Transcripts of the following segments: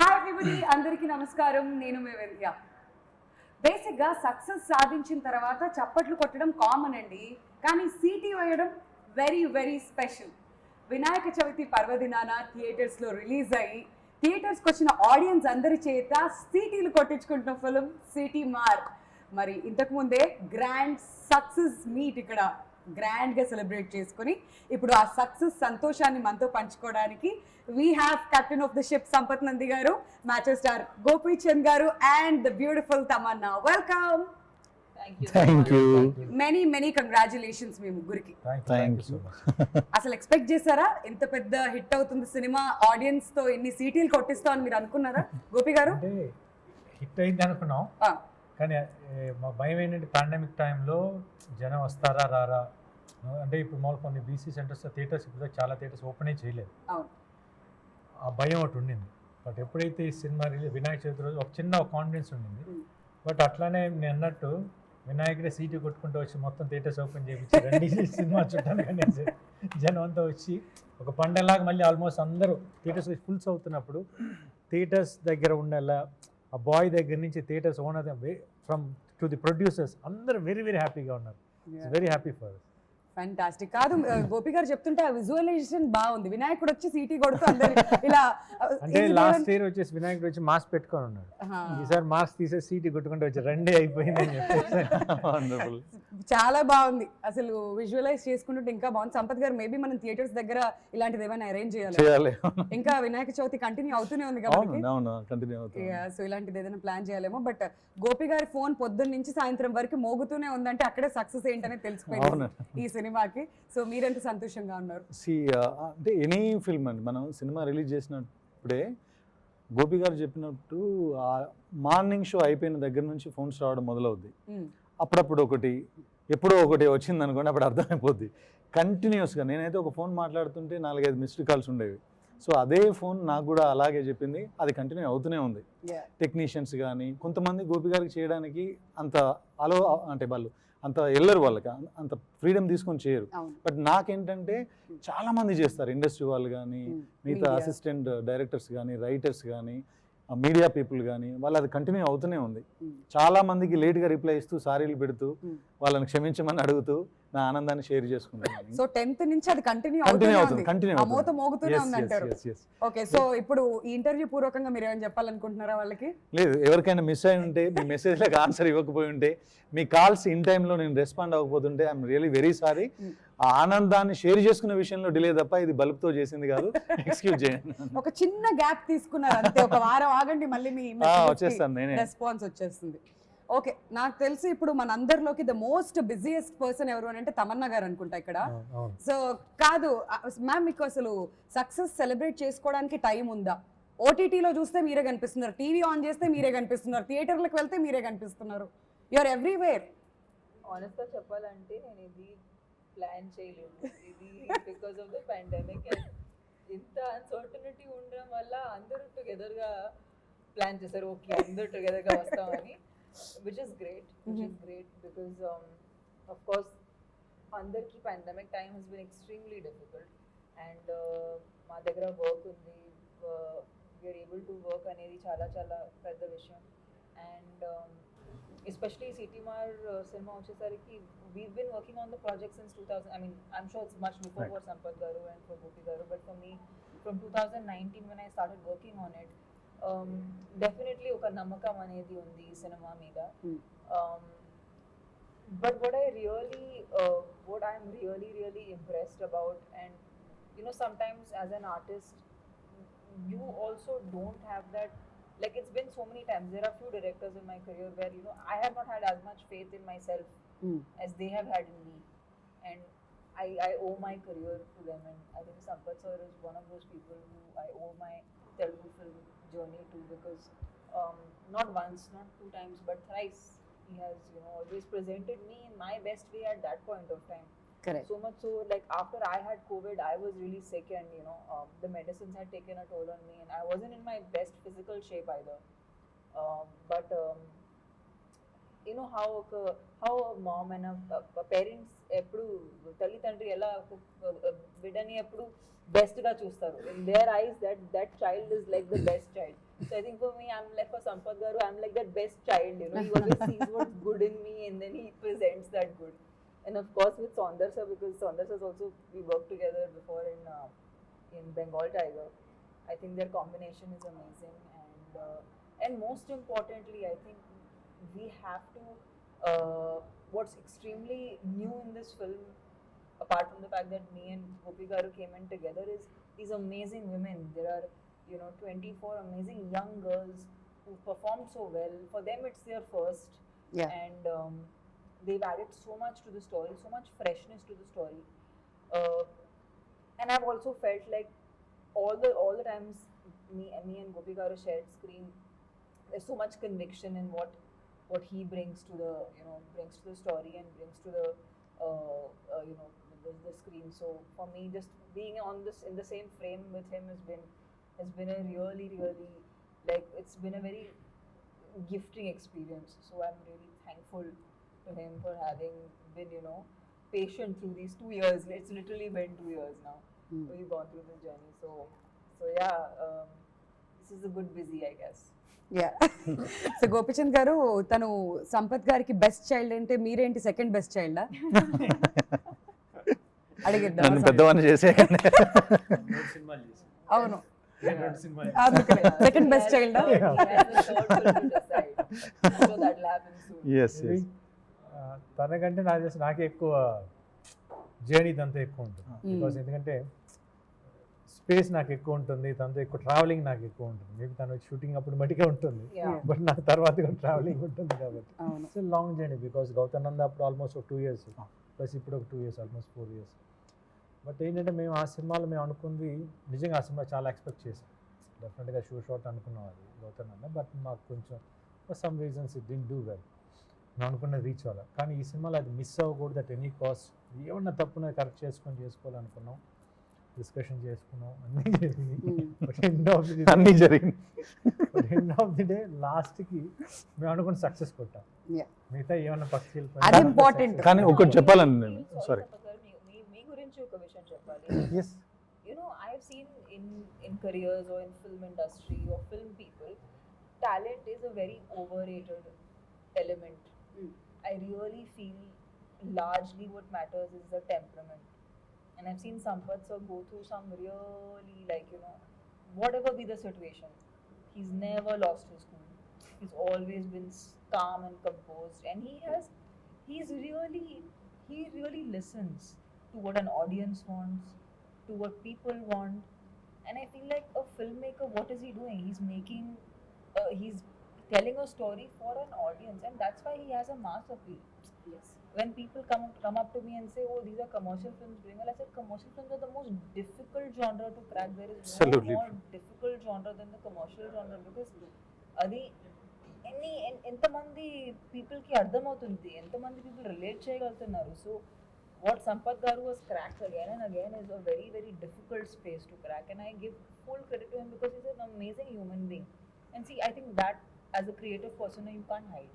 Hi everybody, అందరికీ నమస్కారం. నేను మీ వింధ్య. బేసిక్గా సక్సెస్ సాధించిన తర్వాత చప్పట్లు కొట్టడం కామన్ అండి, కానీ సీటీ వేయడం very very special. Vinayaka Chavithi పర్వదినాన థియేటర్స్లో రిలీజ్ అయ్యి థియేటర్స్కి వచ్చిన ఆడియన్స్ అందరి చేత సీటీలు కొట్టించుకుంటున్న ఫిలిం సిటీ మార్. మరి ఇంతకుముందే గ్రాండ్ సక్సెస్ మీట్ ఇక్కడ గ్రాండ్గా సెలబ్రేట్ చేసుకుని ఇప్పుడు ఆ సక్సెస్ సంతోషాన్ని మనతో పంచుకోవడానికి we have captain of the ship Sampath Nandi garu, macho star Gopichand garu and the beautiful Tamannaah. Welcome. Thank you. Many many congratulations మీ ముగ్గురికి. Thank you. అసలు ఎక్స్పెక్ట్ చేశారా ఇంత పెద్ద హిట్ అవుతుంది సినిమా, ఆడియన్స్ తో ఎన్ని సీటీలు కొట్టిస్తాం అని మీరు అనుకున్నారా గోపి గారు? అంటే హిట్ అయింది అనుకున్నాం, కానీ మా భయం ఏంటంటే పాండమిక్ టైంలో జనం వస్తారా రారా అంటే ఇప్పుడు మామూలు కొన్ని బీసీ సెంటర్స్ థియేటర్స్ ఇప్పుడు చాలా థియేటర్స్ ఓపెనే చేయలేదు. ఆ భయం ఒకటి ఉండింది. బట్ ఎప్పుడైతే ఈ సినిమా వినాయక చవితి రోజు ఒక చిన్న కాన్ఫిడెన్స్ ఉండింది. బట్ అట్లానే నేను అన్నట్టు వినాయకుడే సీటు కొట్టుకుంటూ వచ్చి మొత్తం థియేటర్స్ ఓపెన్ చేయించి రండి సినిమా చూడడానికి అనేసి జనం అంతా వచ్చి ఒక పండగలాగా మళ్ళీ ఆల్మోస్ట్ అందరూ థియేటర్స్ ఫుల్స్ అవుతున్నప్పుడు థియేటర్స్ దగ్గర ఉండేలా ఆ బాయ్ దగ్గర నుంచి theatres owner from to the producers అందరూ వెరీ వెరీ హ్యాపీగా ఉన్నారు. Very happy for fantastic. కాదు గోపి గారు చెప్తుంటే ఆ విజువలైజేషన్ బాగుంది. వినాయకుడు వచ్చి సీటీ కొడుతూ అందరు ఇలా అంటే లాస్ట్ ఇయర్ వచ్చేసి వినాయకుడు వచ్చి మాస్క్ పెట్టుకొని ఉన్నాడు, ఈసారి మాస్క్ తీసేసి సీటీ కొట్టుకుంటూ వచ్చి రండి అయిపోయింది అని చెప్పేసి చాలా బాగుంది. అసలు విజువలైజ్ చేసుకుంటుంటే ఇంకా బాగుంది. సంపత్ గారు, మేబీ మనం థియేటర్స్ దగ్గర ఇలాంటిది ఏమైనా అరేంజ్ చేయాలి. ఇంకా వినాయక చవితి కంటిన్యూ అవుతూనే ఉంది కాబట్టి సో ఇలాంటిది ఏదైనా ప్లాన్ చేయాలేమో. బట్ గోపి గారి ఫోన్ పొద్దున్న నుంచి సాయంత్రం వరకు మోగుతూనే ఉందంటే అక్కడే సక్సెస్ ఏంటనే తెలిసిపోయింది ఈ సినిమాకి. సో మీరెంత సంతోషంగా ఉన్నారు? అంటే ఎనీ ఫిల్మ్ అండి, మనం సినిమా రిలీజ్ చేసినప్పుడే గోపి గారు చెప్పినట్టు మార్నింగ్ షో అయిపోయిన దగ్గర నుంచి ఫోన్స్ రావడం మొదలవుద్ది. అప్పుడప్పుడు ఒకటి ఎప్పుడో ఒకటి వచ్చింది అనుకోండి, అప్పుడు అర్థమైపోద్ది. కంటిన్యూస్గా నేనైతే ఒక ఫోన్ మాట్లాడుతుంటే 4-5 మిస్డ్ కాల్స్ ఉండేవి. సో అదే ఫోన్ నాకు కూడా అలాగే చెప్పింది, అది కంటిన్యూ అవుతూనే ఉంది. టెక్నీషియన్స్ కానీ కొంతమంది గోపి గారికి చేయడానికి అంత అంటే వాళ్ళు అంత వెళ్ళరు, వాళ్ళకి అంత ఫ్రీడమ్ తీసుకొని చేయరు. బట్ నాకేంటంటే చాలా మంది చేస్తారు, ఇండస్ట్రీ వాళ్ళు కానీ మిగతా అసిస్టెంట్ డైరెక్టర్స్ కానీ రైటర్స్ కానీ మీడియా పీపుల్ కానీ, వాళ్ళు అది కంటిన్యూ అవుతూనే ఉంది. చాలా మందికి లేట్గా రిప్లై ఇస్తూ సారీలు పెడుతూ వాళ్ళని క్షమించమని అడుగుతూ నా ఆనందాన్ని షేర్ చేసుకుంటాను. సో 10th నుంచి అది కంటిన్యూ అవుతుంది. ఓకే, సో ఇప్పుడు ఈ ఇంటర్వ్యూ పూర్వకంగా మీరు ఏమైనా చెప్పాలనుకుంటున్నారా వాళ్ళకి? లేదు, ఎవరికైనా మిస్ అయి ఉంటే, మీ మెసేజ్లకు ఆన్సర్ ఇవ్వకపోయి ఉంటే, మీ కాల్స్ ఇన్ టైంలో నేను రెస్పాండ్ అవ్వకపోతుంటే ఐఎమ్ రియలీ వెరీ సారీ. ఆ ఆనందాన్ని షేర్ చేసుకునే విషయంలో డిలే తప్ప ఇది బల్బ్తో చేసింది కాదు, ఎక్స్క్యూజ్ చేయండి. ఒక చిన్న గ్యాప్ తీసుకున్నారు అంతే, ఒక వారం ఆగండి, మళ్ళీ మీ వచ్చేస్తాను నేనే, రెస్పాన్స్ వచ్చేస్తుంది. ఓకే, నాకు తెలిసి ఇప్పుడు మన అందరిలోకి ద మోస్ట్ బిజియెస్ట్ పర్సన్ ఎవరు అని అంటే తమన్నా గారు అనుకుంటా ఇక్కడ. సో కాదు మ్యామ్, మీకు అసలు సక్సెస్ సెలబ్రేట్ చేసుకోవడానికి టైం ఉందా? ఓటీటీలో చూస్తే మీరే కనిపిస్తున్నారు, టీవీ ఆన్ చేస్తే మీరే కనిపిస్తున్నారు, థియేటర్లకు వెళ్తే మీరే కనిపిస్తున్నారు, యూఆర్ ఎవ్రీవేర్. ఆనెస్ట్గా చెప్పాలంటే నేను ఇది ప్లాన్ చేయలేదు, ఇది బికాస్ ఆఫ్ ద పాండమిక్. ఇంత అన్సర్టనిటీ ఉండడం వల్ల అందరూ టుగెదర్గా ప్లాన్ చేశారు, ఓకే అందరూ టుగెదర్గా వస్తామని. which is great because of course andarki pandemic time has been extremely difficult and ma daggara work undi, we are able to work anedi chala pedda vishayam and especially City Mar cinema vachesariki we've been working on the project since 2000. I mean, I'm sure it's much before for Sampath garu and for Gopi garu, but for me from 2019 when I started working on it, definitely ఒక నమ్మకం అనేది ఉంది ఈ cinema మీద. But what I'm really impressed about, and you know, sometimes as an artist you also don't have that, like it's been so many times, there are few directors in my career where you know I have not had as much faith in myself as they have had in me, and I owe my career to them, and I think Sampath sir is one of those people who I owe my Telugu film journey to, because not once, not 2 times, but thrice he has, you know, always presented me in my best way at that point of time. Correct. So much so, like after I had COVID, I was really sick, and you know, the medicines had taken a toll on me, and I wasn't in my best physical shape either. But you know how a mom and a parents ఎప్పుడు తల్లిదండ్రి ఎలా బిడ్డని ఎప్పుడు best గా చూస్తారు. In there ice that child is like the best child. So I think for me, I'm like for Sampath Garu, I'm like that best child, you know. He always sees what's good in me and then he presents that good. And of course with Saundar sir, because Saundar sir also, we worked together before in Bengal Tiger. I think their combination is amazing, and most importantly, I think we have to. What's extremely new in this film, apart from the fact that me and Gopi Garu came in together, is these amazing women. There are 24 amazing young girls who performed so well. For them, it's their first, and they've added so much to the story, so much freshness to the story. And I've also felt like all the times me and Gopi Garu shared screen, there's so much conviction in what he brings to the story and brings to the the screen. So for me, just being in the same frame with him has been a really like, it's been a very gifting experience. So I'm really thankful to him for having been patient through these 2 years. It's literally been 2 years now. We've gone through this journey. So yeah, this is a good busy, I guess. So Gopichand గారు, తను సంపత్ గారికి best child అంటే మీరేంటి second best చైల్డా అడిగిద్దాం. నన్ను పెద్దవాడిని చేసేయండి. సినిమాలు చేసి అవును, 2 సినిమాలు అందుకనే సెకండ్ బెస్ట్ చైల్డా. Yes yes. తనకంటే నాకే ఎక్కువ జర్నీ తనతో ఎక్కువ ఉంటుంది. బికాస్ ఎందుకంటే స్పేస్ నాకు ఎక్కువ ఉంటుంది, తనతో ఎక్కువ ట్రావెలింగ్ నాకు ఎక్కువ ఉంటుంది. మేబీ తను షూటింగ్ అప్పుడు మటుకే ఉంటుంది, బట్ నాకు తర్వాత కూడా ట్రావెలింగ్ ఉంటుంది కాబట్టి so long journey. Because Gautam Nanda అప్పుడు ఆల్మోస్ట్ ఒక 2 years, ప్లస్ ఇప్పుడు ఒక 2 years, ఆల్మోస్ట్ 4 years. బట్ ఏంటంటే మేము ఆ సినిమాలో మేము అనుకుంది నిజంగా, ఆ సినిమా చాలా ఎక్స్పెక్ట్ చేసాం. డెఫినెట్గా షాట్ అనుకున్నాం అది గౌతమ్ నంద, బట్ మాకు కొంచెం for some reasons it didn't do well. మేము అనుకున్నది రీచ్ అవ్వాలి, కానీ ఈ సినిమాలో అది మిస్ అవ్వకూడదు అట్ ఎనీ కాస్ట్. ఏమన్నా తప్పున కరెక్ట్ చేసుకోవాలనుకున్నాం, డిస్కషన్ చేసుకున్నాం, అన్నీ జరిగింది. But end of the day లాస్ట్కి మేము అనుకున్న సక్సెస్ కొట్టాం. మిగతా ఏమన్నా పక్షులు అది ఇంపార్టెంట్. కానీ ఒకటి చెప్పాలండి నేను, సారీ మీ గురించి ఒక విషయం చెప్పాలి. Yes, I have seen in careers or in film industry or film people, talent is a very overrated element. I really feel largely what matters is the temperament. And I've seen Sampath sir go through some really, like, whatever be the situation, he's never lost his cool. He's always been calm and composed, and he really listens to what an audience wants, to what people want. And I feel like a filmmaker, what is he doing? He's telling a story for an audience, and that's why he has a mass appeal. Yes. When people come up to me and say, "Oh, these are commercial films doing well," I said, commercial films are the most difficult genre to crack. There is Absolutely no more difficult genre than the commercial genre, because adi ఎంతమంది పీపుల్కి అర్థమవుతుంది, ఎంతమంది people relate చేయగలుగుతున్నారు. So what Sampath Garu has cracked again and again is a very, very difficult space to crack, and I give full credit to him because he's an amazing human being. And see, I think that as a creative person, you can't hide.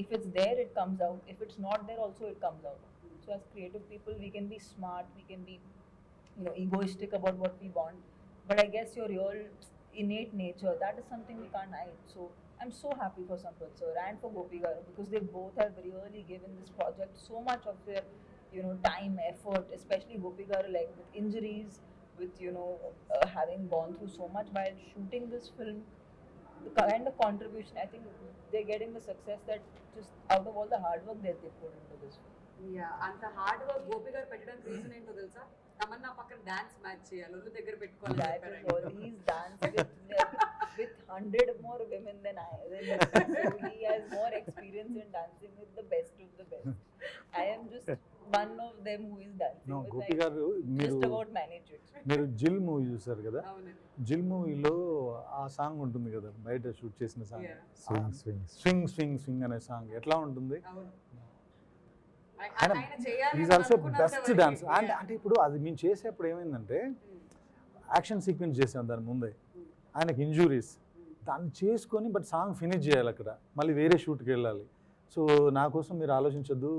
If it's there, it comes out. If it's not there, also it comes out. So as creative people, we can be smart, we can be egoistic about what we want, but I guess your real innate nature, that is something we can't hide. So I'm so happy for Sampath sir and for Gopi Garu, because they both have really given this project so much of their time, effort, especially Gopi Garu, like with injuries, with having gone through so much while shooting this film. The kind of contribution, I think they're getting the success that just out of all the hard work that they put into this film. అంత hard work Gopi గారు పెట్టడానికి reason ఏంటో తెలుసా? తమన్నా పక్కన dance match చేయాలి, ఒళ్ళు దగ్గర పెట్టుకోవాలి. That is all. He's danced with 100 more women than I. So he has more experience in dancing with the best of the best. I am just one of them who is dancing No, with. Gopi I garu, just about manage it. మీరు జిల్ movie చూసారు కదా? అవునండి. జిల్ మూవీలో ఆ song ఉంటుంది కదా, బయట షూట్ చేసిన song, swing swing swing swing swing అనే సాంగ్ ఎట్లా ఉంటుంది? అవును. Is also best dance. అంటే ఇప్పుడు అది మేము చేసేప్పుడు ఏమైందంటే, యాక్షన్ సీక్వెన్స్ చేసాం దాని ముందే, ఆయనకి ఇంజురీస్, దాన్ని చేసుకొని బట్ సాంగ్ ఫినిష్ చేయాలి అక్కడ, మళ్ళీ వేరే షూట్కి వెళ్ళాలి. సో నా కోసం మీరు ఆలోచించొద్దు,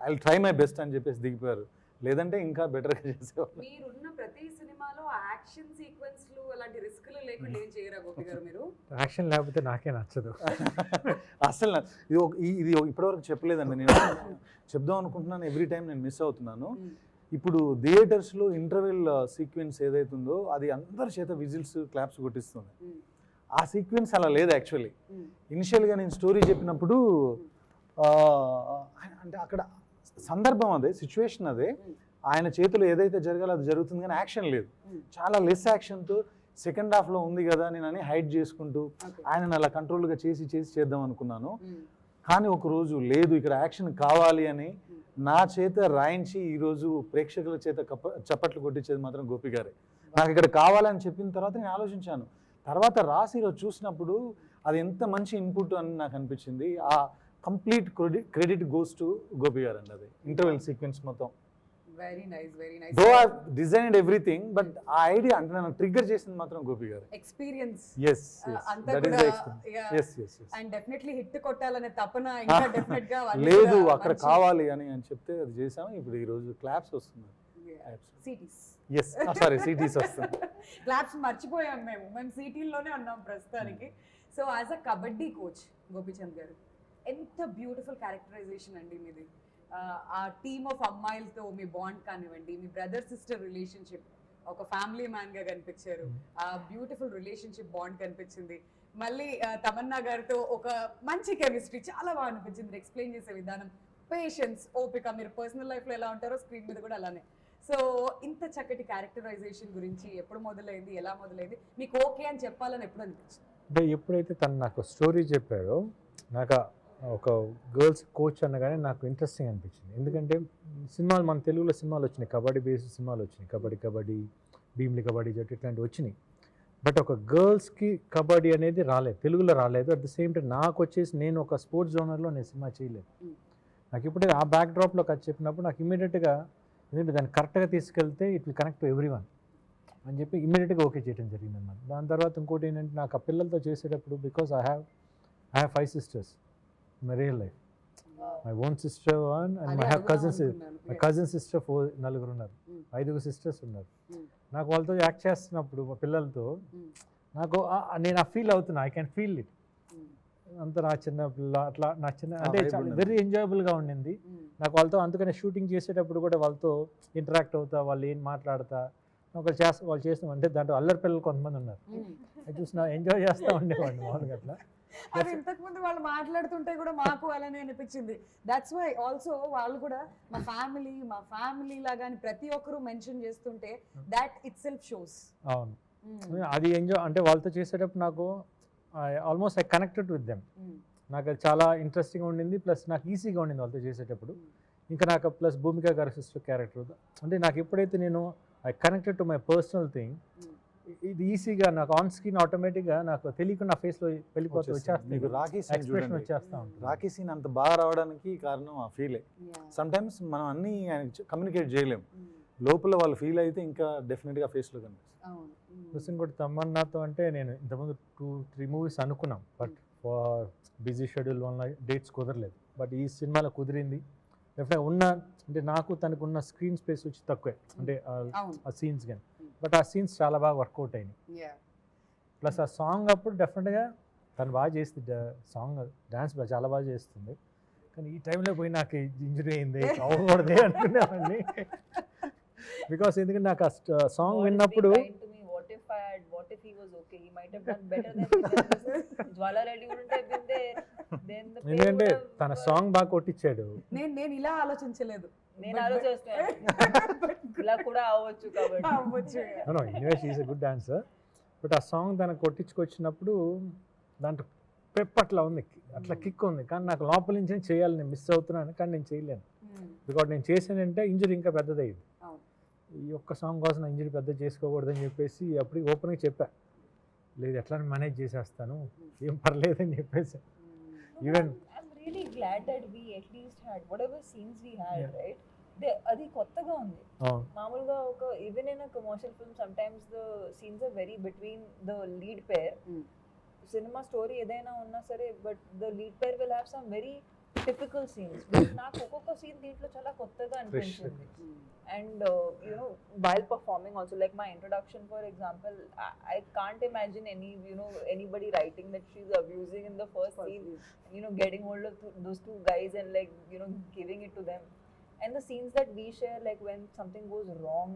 ఐ ట్రై మై బెస్ట్ అని చెప్పేసి దిగిపోయారు. లేదంటే ఇంకా బెటర్గా చేసేవాళ్ళు. మీరున్న ప్రతి సినిమాలో యాక్షన్ సీక్వెన్స్లు అలాంటి రిస్క్లు లేకుండా ఏం చేయరా గోపి గారు మీరు? యాక్షన్ లేకపోతే నాకే నచ్చదు. అసలు ఇది ఇప్పటివరకు చెప్పలేదండి. నేను చెప్దాం అనుకుంటున్నాను, ఎవ్రీ టైం నేను మిస్ అవుతున్నాను. ఇప్పుడు థియేటర్స్లో ఇంటర్వెల్ సీక్వెన్స్ ఏదైతుందో అది అందరి చేత విజిల్స్ క్లాప్స్ కొట్టిస్తుంది. ఆ సీక్వెన్స్ అలా లేదు యాక్చువల్లీ. ఇనిషియల్గా నేను స్టోరీ చెప్పినప్పుడు అంటే అక్కడ సందర్భం అదే, సిచ్యువేషన్ అదే, ఆయన చేతిలో ఏదైతే జరగాలో అది జరుగుతుంది, కానీ యాక్షన్ లేదు. చాలా లెస్ యాక్షన్తో సెకండ్ హాఫ్లో ఉంది కదా నేను అని హైడ్ చేసుకుంటూ ఆయనను అలా కంట్రోల్గా చేసి చేద్దాం అనుకున్నాను. కానీ ఒకరోజు లేదు, ఇక్కడ యాక్షన్ కావాలి అని నా చేత రాయించి ఈరోజు ప్రేక్షకుల చేత చప్పట్లు కొట్టించేది మాత్రం గోపి గారే. నాకు ఇక్కడ కావాలని చెప్పిన తర్వాత నేను ఆలోచించాను. తర్వాత రాసి ఈరోజు చూసినప్పుడు అది ఎంత మంచి ఇన్పుట్ అని నాకు అనిపించింది. ఆ complete credit goes to Gopi garu అండి. అది ఇంటర్వెల్ సీక్వెన్స్ మొత్తం. Very nice, very nice. Though I designed everything, but ఆ ఐడియా అంటే నన్ను ట్రిగ్గర్ చేసింది మాత్రం గోపి గారు. ఎక్స్పీరియన్స్ yes అంతా that is కూడా the experience. yes and definitely hit కొట్టాలనే తపన ఇంకా డెఫినెట్ గా లేదు అక్కడ కావాలి అని చెప్తే అది చేసాము. ఇప్పుడు ఈ రోజు క్లాప్స్ వస్తున్నాయి. సిటీస్ yes సారీ సిటీస్ వస్తుంది. క్లాప్స్ మర్చిపోయాం మేము సిటీల్లోనే ఉన్నాం ప్రస్తుతానికి. So as a kabaddi coach Gopichand గారు, ఎంత బ్యూటిఫుల్ క్యారెక్టరైజేషన్ అండి మీది. ఆ టీమ్ ఆఫ్ అమ్మాయిలతో మీ బాండ్ కానివ్వండి, మీ బ్రదర్ సిస్టర్ రిలేషన్షిప్, ఒక ఫ్యామిలీ మ్యాన్ గా కనిపించారు. ఆ బ్యూటిఫుల్ రిలేషన్షిప్ బాండ్ కనిపించింది. మళ్ళీ తమన్నా గారితో ఒక మంచి కెమిస్ట్రీ చాలా బాగా అనిపించింది. ఎక్స్ప్లెయిన్ చేసే విధానం, పేషెన్స్, ఓపిక, మీరు పర్సనల్ లైఫ్లో ఎలా ఉంటారో స్క్రీన్ మీద కూడా అలానే. సో ఇంత చక్కటి క్యారెక్టరైజేషన్ గురించి ఎప్పుడు మొదలైంది, ఎలా మొదలైంది, మీకు ఓకే అని చెప్పాలని ఎప్పుడు అనిపించింది? అంటే ఎప్పుడైతే తను నాకు స్టోరీ చెప్పారో, నాకు ఒక గర్ల్స్ కోచ్ అనగానే నాకు ఇంట్రెస్టింగ్ అనిపించింది. ఎందుకంటే సినిమాలు, మన తెలుగులో సినిమాలు వచ్చినాయి, కబడ్డీ బేస్డ్ సినిమాలు వచ్చినాయి, కబడ్డీ, భీమ్లీ కబడ్డీ జట్టు ఇట్లాంటివి వచ్చినాయి. బట్ ఒక గర్ల్స్కి కబడ్డీ అనేది రాలేదు, తెలుగులో రాలేదు. అట్ ద సేమ్ టైం నాకు వచ్చేసి నేను ఒక స్పోర్ట్స్ జోనర్లో నేను సినిమా చేయలేదు. నాకు ఇప్పుడే ఆ బ్యాక్ డ్రాప్లో అది చెప్పినప్పుడు నాకు ఇమీడియట్గా, ఎందుకంటే దాన్ని కరెక్ట్గా తీసుకెళ్తే it will connect to every one అని చెప్పి ఇమీడియట్గా ఓకే చేయడం జరిగింది అన్నమాట. దాని తర్వాత ఇంకోటి ఏంటంటే, నాకు ఆ పిల్లలతో చేసేటప్పుడు, because I have 5 sisters in my real life. My own sister one and my cousin sister 4, నలుగురు ఉన్నారు, 5 sisters ఉన్నారు. నాకు వాళ్ళతో యాక్ట్ చేస్తున్నప్పుడు మా పిల్లలతో నాకు నేను ఫీల్ అవుతున్నా, ఐ క్యాన్ ఫీల్ ఇట్. అంత నా చిన్న పిల్ల అట్లా నా చిన్న అంటే వెరీ ఎంజాయబుల్గా ఉండింది నాకు వాళ్ళతో. అందుకనే షూటింగ్ చేసేటప్పుడు కూడా వాళ్ళతో ఇంటరాక్ట్ అవుతా, వాళ్ళు ఏం మాట్లాడతా, వాళ్ళు చేస్తాం అంటే దాంట్లో అల్లరి పిల్లలు కొంతమంది ఉన్నారు, అది చూసి నా ఎంజాయ్ చేస్తూ ఉండేవాడిని మామూలుగా అట్లా. అది ఇంతకుముందు వాళ్ళు మాట్లాడుతుంటే కూడా మాకు అలానే అనిపించింది. దట్స్ వై ఆల్సో వాళ్ళు కూడా మా ఫ్యామిలీ లాగా అని ప్రతి ఒక్కరు మెన్షన్ చేస్తుంటే దాట్ ఇట్ సెల్ఫ్ షోస్. అవును, అది ఎంజాయ్ అంటే వాళ్ళతో చేసేటప్పుడు నాకు almost I connected with them. నాకు అది చాలా ఇంట్రెస్టింగ్గా ఉండింది, ప్లస్ నాకు ఈజీగా ఉండింది వాళ్ళతో చేసేటప్పుడు. ఇంకా నాకు ప్లస్ భూమిక గారి సిస్టర్ క్యారెక్టర్ అంటే నాకు ఎప్పుడైతే నేను I connected to my personal thing, ఇది ఈజీగా నాకు ఆన్ స్క్రీన్ ఆటోమేటిక్గా నాకు తెలియకుండా ఫేస్లో వెళ్ళిపోతూ వచ్చేస్తాను. ఎక్స్ప్రెషన్ వచ్చేస్తా ఉంటుంది. రాకీ సీన్ అంత బాగా రావడానికి కారణం ఆ ఫీలే. సమ్ టైమ్స్ మనం అన్నీ కమ్యూనికేట్ చేయలేము, లోపల వాళ్ళు ఫీల్ అయితే ఇంకా డెఫినెట్గా ఫేస్లో కనిపిస్తుంది. ప్లస్ ఇంకోటి తమన్నాతో అంటే నేను ఇంతకుముందు 2-3 మూవీస్ అనుకున్నాం, బట్ ఫర్ బిజీ షెడ్యూల్ వల్ల డేట్స్ కుదరలేదు. బట్ ఈ సినిమాలో కుదిరింది. డెఫినెట్గా ఉన్న అంటే నాకు తనకు ఉన్న స్క్రీన్ స్పేస్ వచ్చి తక్కువే, అంటే ఆ సీన్స్ కానీ, బట్ ఆ సీన్స్ చాలా బాగా వర్కౌట్ అయినాయి. ప్లస్ ఆ సాంగ్ అప్పుడు డెఫినెట్గా తను బాగా చేస్తుంది, సాంగ్ డ్యాన్స్ చాలా బాగా చేస్తుంది. కానీ ఈ టైంలో పోయి నాకు ఇంజరీ అయింది, అవ్వకూడదే అనుకునేవాడిని. బికాస్ ఎందుకంటే నాకు ఆ సాంగ్ విన్నప్పుడు what if he was okay, he might have done better than Jwala Reddy wouldn't have been there, then the pain ఎందుకంటే తన సాంగ్ బాగా కొట్టించాడు. నేను ఇలా ఆలోచించలేదు, నేను ఆలోచిస్తాను ఇలా కూడా అవ్వచ్చు కాబట్టి. Anyway she is a good dancer. But ఆ సాంగ్ తనకు కొట్టించుకొచ్చినప్పుడు దాంట్లో పెప్ అట్లా ఉంది, అట్లా కిక్ ఉంది. కానీ నాకు లోపల నుంచి చేయాలి, నేను మిస్ అవుతున్నాను, కానీ నేను చేయలేను. బికాజ్ నేను చేసానంటే ఇంజరీ ఇంకా పెద్దదయ్యింది. ఈ ఒక్క సాంగ్ కోసం నా ఇంజరీ పెద్ద చేసుకోకూడదని చెప్పేసి అప్పుడు ఓపెన్గా చెప్పా, లేదు ఎట్లా మేనేజ్ చేసేస్తాను, ఏం పర్లేదని చెప్పేసి. Even I'm really glad that we at least had whatever scenes we had, right? అది కొత్తగా ఉంది. మామూలుగా ఒక even in a commercial film sometimes the scenes are very between the lead pair. సినిమా స్టోరీ ఏదైనా ఉన్నా సరే, but the lead pair will have some very typical scenes. నాకు ఒక్కొక్క సీన్ దీంట్లో చాలా కొత్తగా అనిపించింది. And while performing also, like my introduction for example, I can't imagine anybody writing that she's abusing in the first scene, getting hold of those two guys and like giving it to them. And the scenes that we share, like when something goes wrong,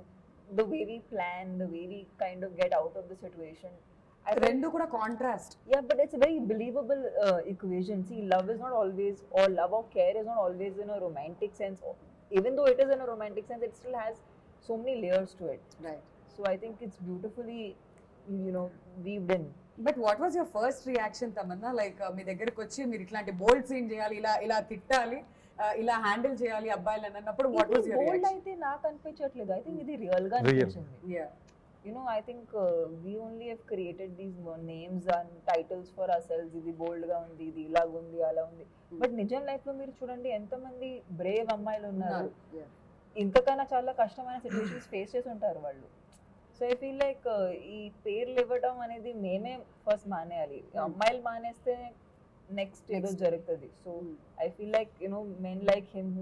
the way we plan, the way we kind of get out of the situation, I felt- రెండు కూడా contrast. yeah, but it's a very believable equation. See, love is not always, or love or care is not always in a romantic sense. Even though it is in a romantic sense, it still has so many layers to it. Right. So I think it's beautifully, weaved in. But what was your first reaction Tamannaah? Like మీ దగ్గరకు వచ్చి మీరు ఇట్లాంటి బోల్డ్ scene చేయాలి, ఇలా తిట్టాలి, ఇలా handle చేయాలి అబ్బాయిలు అని అన్నప్పుడు what was your bold reaction? అయితే నాకు అనిపించట్లేదు. I think ఇది రియల్ గా Real. అనిపించింది. I think we only have created these names and titles for ourselves. ఇది బోల్డ్ గా ఉంది, ఇది ఇలా ఉంది, అలా ఉంది. బట్ నిజం లైఫ్ లో మీరు చూడండి ఎంతమంది బ్రేవ్ అమ్మాయిలు ఉన్నారు. ఇంతకన్నా చాలా కష్టమైన సిచ్యువేషన్స్ ఫేస్ చేసి ఉంటారు వాళ్ళు. సో ఐ ఫీల్ లైక్ ఈ పేర్లు ఇవ్వడం అనేది మేమే ఫస్ట్ మానేయాలి. అమ్మాయిలు మానేస్తే నెక్స్ట్ ఏదో జరుగుతుంది. So I feel like men like him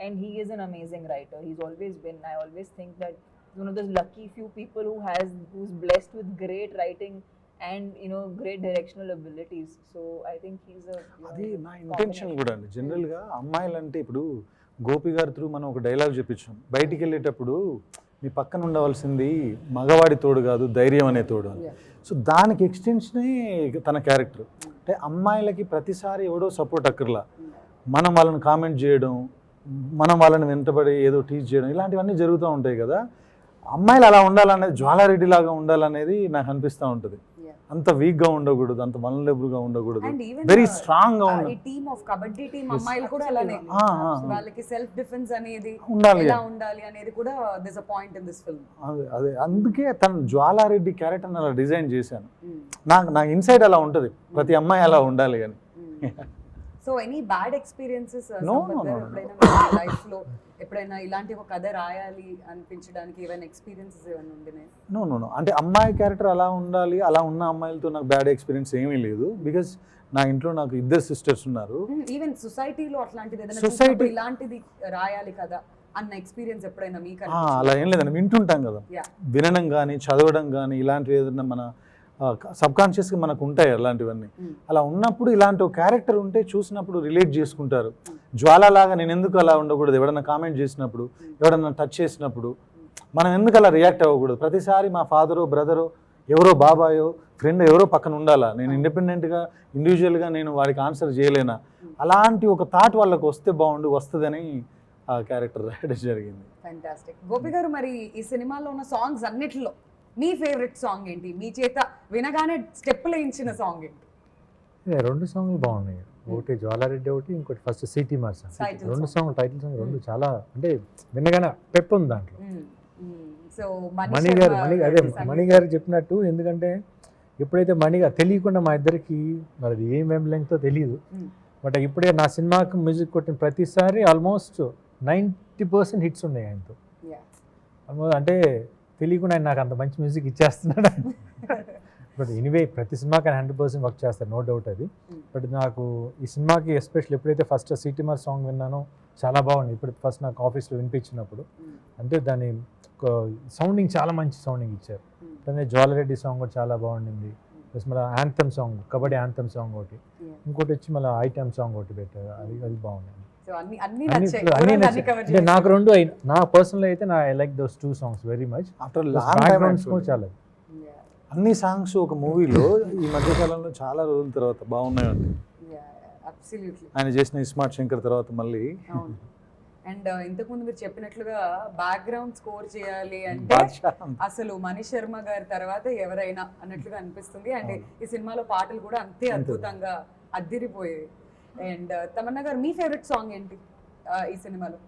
and he is an amazing writer. He's always been. I always think that those lucky few people who's blessed with great writing and great directional abilities. So I think he's a అది నా intention కూడా అండి. జనరల్గా అమ్మాయిలంటే ఇప్పుడు గోపి గారి through మనం ఒక dialogue చెప్పించాం, బయటికి వెళ్ళేటప్పుడు మీ పక్కన ఉండవలసింది మగవాడి తోడు కాదు, ధైర్యం అనే తోడు అని. సో దానికి ఎక్స్టెన్షనే తన క్యారెక్టర్. అంటే అమ్మాయిలకి ప్రతిసారి ఎవడో సపోర్ట్ అక్కర్లా, మనం వాళ్ళని కామెంట్ చేయడం, మనం వాళ్ళని వెంటబడి ఏదో టీచ్ చేయడం, ఇలాంటివన్నీ జరుగుతూ ఉంటాయి కదా. అమ్మాయిలు అలా ఉండాలనేది, జ్వాలారెడ్డి లాగా ఉండాలనేది నాకు అనిపిస్తూ ఉంటుంది. అంత వీక్గా ఉండకూడదు, అంత వల్నరబుల్గా ఉండకూడదు, And even వెరీ స్ట్రాంగ్గా ఈ ఉండాలి. టీమ్ ఆఫ్ కబడ్డీ టీమ్ అమ్మాయిలు కూడా అలానే, వాళ్ళకి సెల్ఫ్ డిఫెన్స్ అనేది ఉండాలి. ఎలా ఉండాలి అనేది కూడా this a point in this film. అదే అందుకే తను జ్వాలారెడ్డి క్యారెక్టర్ని అలా డిజైన్ చేశాను. నాకు ఇన్సైడ్ అలా ఉంటుంది, ప్రతి అమ్మాయి అలా ఉండాలి అని. So any bad experiences No. Life లో ఎప్పుడైనా ఇలాంటి ఒక కథ రాయాలి అనిపించడానికి ఏమైనా ఎక్స్పీరియన్సెస్ ఏమైనా ఉండినాయి? నో అంటే అమ్మాయి క్యారెక్టర్ అలా ఉండాలి, అలా ఉన్న అమ్మాయిలతో నాకు బ్యాడ్ ఎక్స్పీరియన్స్ ఏమీ లేదు. బికాజ్ నా ఇంట్లో నాకు ఇద్దరు సిస్టర్స్ ఉన్నారు. ఈవెన్ సొసైటీలో అట్లాంటిది ఏదైనా Society- చూసినప్పుడు ఇలాంటిది రాయాలి కదా అన్న ఎక్స్పీరియన్స్ ఎప్పుడైనా మీకు అలా ఏం లేదండి, వింటుంటాం కదా, వినడం కానీ చదవడం కానీ ఇలాంటివి ఏదైనా మన సబ్కాన్షియస్గా మనకు ఉంటాయి అలాంటివన్నీ. అలా ఉన్నప్పుడు ఇలాంటి ఒక క్యారెక్టర్ ఉంటే చూసినప్పుడు రిలేట్ చేసుకుంటారు. జ్వాలలాగా నేను ఎందుకు అలా ఉండకూడదు, ఎవడన్నా కామెంట్ చేసినప్పుడు, ఎవడన్నా టచ్ చేసినప్పుడు మనం ఎందుకు అలా రియాక్ట్ అవ్వకూడదు. ప్రతిసారి మా ఫాదరో బ్రదరో ఎవరో బాబాయో ఫ్రెండ్ ఎవరో పక్కన ఉండాలా, నేను ఇండిపెండెంట్గా ఇండివిజువల్గా నేను వాడికి ఆన్సర్ చేయలేనా, అలాంటి ఒక థాట్ వాళ్ళకి వస్తే వస్తుందని ఆ క్యారెక్టర్ రాయడం జరిగింది. ఫ్యాంటాస్టిక్. గోపి గారు, మరి ఈ సినిమాలో ఉన్న సాంగ్స్ అన్నిటిలో మీ ఫేవరెట్ సాంగ్ ఏంటి? మీ చేత వినగానే స్టెప్పులు వేయించిన సాంగ్ ఏంటి? రెండు సాంగ్లు బాగున్నాయి. ఒకటి జ్వాలారెడ్డి, ఒకటి ఇంకోటి ఫస్ట్ సిటీ మార్స్. రెండు సాంగ్ టైటిల్ సాంగ్ రెండు చాలా అంటే వినగానే పెప్ ఉంది దాంట్లో. సో మణి గారు చెప్పినట్టు, ఎందుకంటే ఎప్పుడైతే మణిగా తెలియకుండా మా ఇద్దరికి మరి ఏం వెంబలెంగ్తో తెలియదు, బట్ ఇప్పుడే నా సినిమాకి మ్యూజిక్ కొట్టిన ప్రతిసారి ఆల్మోస్ట్ 90% హిట్స్ ఉన్నాయి ఆయనతో. అంటే తెలియకుండా ఆయన నాకు అంత మంచి మ్యూజిక్ ఇచ్చేస్తున్నాడు. బట్ ఎనీవే ప్రతి సినిమాకి ఆయన 100% వర్క్ చేస్తారు, నో డౌట్ అది. బట్ నాకు ఈ సినిమాకి ఎస్పెషల్ ఎప్పుడైతే ఫస్ట్ సిటీ మార్ సాంగ్ విన్నానో చాలా బాగుంది. ఇప్పుడు ఫస్ట్ నాకు ఆఫీస్లో వినిపించినప్పుడు అంటే దాని సౌండింగ్ చాలా మంచి సౌండింగ్ ఇచ్చారు. అట్లనే జ్వాలారెడ్డి సాంగ్ కూడా చాలా బాగుండింది. ప్లస్ మళ్ళీ anthem song, kabaddi anthem song ఒకటి, ఇంకోటి వచ్చి మళ్ళీ ఐటమ్ సాంగ్ ఒకటి పెట్టారు, అది బాగుంది. అంటే నాకు రెండు నా పర్సనల్ అయితే I like those two songs very much. After background score చాలా, అన్ని సాంగ్స్ ఒక మూవీలో ఈ మధ్యకాలంలో చాలా రోజుల తర్వాత బాగున్నాయండి. ఆయన చేసిన ఇస్మార్ట్ శంకర్ తర్వాత మళ్ళీ. అండ్ ఇంతకుముందు మీరు చెప్పినట్లుగా బ్యాక్గ్రౌండ్ స్కోర్ చేయాలి అంటే అసలు మనీష్ శర్మ గారి తర్వాత ఎవరైనా అన్నట్లుగా అనిపిస్తుంది. అండ్ ఈ సినిమాలో పాటలు కూడా అంతే అద్భుతంగా అద్దిరిపోయాయి. అండ్ తమన్నా గారు, మీ ఫేవరెట్ సాంగ్ ఏంటి ఈ సినిమాలో?